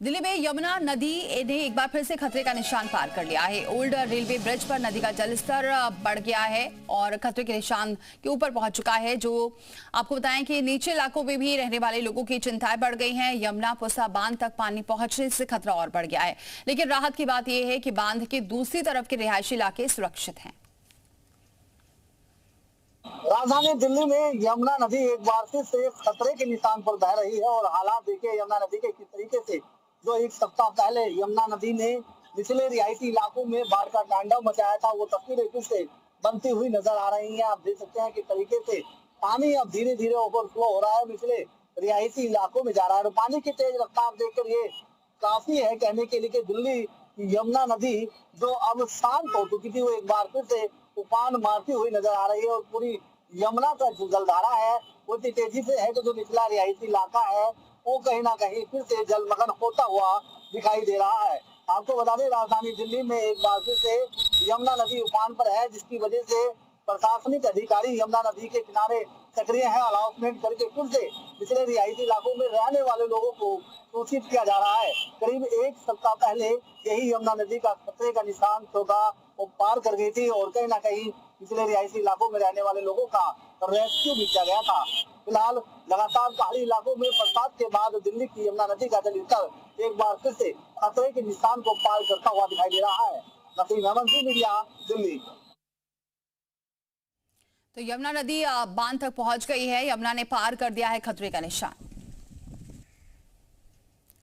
दिल्ली में यमुना नदी ने एक बार फिर से खतरे का निशान पार कर लिया है। ओल्ड रेलवे ब्रिज पर नदी का जलस्तर बढ़ गया है और खतरे के निशान के ऊपर पहुंच चुका है। जो आपको बताएं कि निचले इलाकों में भी रहने वाले लोगों की चिंताएं बढ़ गई हैं। यमुना पुसा बांध तक पानी पहुंचने से खतरा और बढ़ गया है, लेकिन राहत की बात यह है कि बांध के दूसरी तरफ के रिहायशी इलाके सुरक्षित हैं। राजधानी दिल्ली में यमुना नदी एक बार फिर से खतरे के निशान पर बह रही है और हालात देखिए यमुना नदी के किस तरीके से जो एक सप्ताह पहले यमुना नदी ने निचले रिहायशी इलाकों में बाढ़ का तांडव मचाया था, वो तस्वीरें फिर से बनती हुई नजर आ रही हैं। आप देख सकते हैं कि तरीके से पानी अब धीरे धीरे ओवरफ्लो हो रहा है, निचले रिहायशी इलाकों में जा रहा है। पानी की तेज रफ्तार देखकर ये काफी है कहने के लिए कि दिल्ली यमुना नदी जो अब शांत हो चुकी थी, वो एक बार फिर से उफान मारती हुई नजर आ रही है और पूरी यमुना का जो जलधारा है वो इतनी तेजी से है कि जो निचला रिहायशी इलाका है वो कहीं ना कहीं फिर से जलमग्न होता हुआ दिखाई दे रहा है। आपको बता दें, राजधानी दिल्ली में एक बार फिर से यमुना नदी उफान पर है, जिसकी वजह से प्रशासनिक अधिकारी यमुना नदी के किनारे सक्रिय है। अनाउंसमेंट करके फिर से पिछले रिहायशी इलाकों में रहने वाले लोगों को सूचित किया जा रहा है। करीब एक सप्ताह पहले यही यमुना नदी का खतरे का निशान चौका वो पार कर गई थी और कहीं ना कहीं पिछले रिहायशी इलाकों में रहने वाले लोगों का रेस्क्यू भी किया गया था। फिलहाल लगातार पहाड़ी इलाकों में बरसात के बाद दिल्ली की यमुना नदी का जलस्तर एक बार फिर से खतरे के निशान को पार करता हुआ दिखाई दे रहा है। नसीम अहमद, मीडिया, दिल्ली। तो यमुना नदी बांध तक पहुंच गई है। यमुना ने पार कर दिया है खतरे का निशान।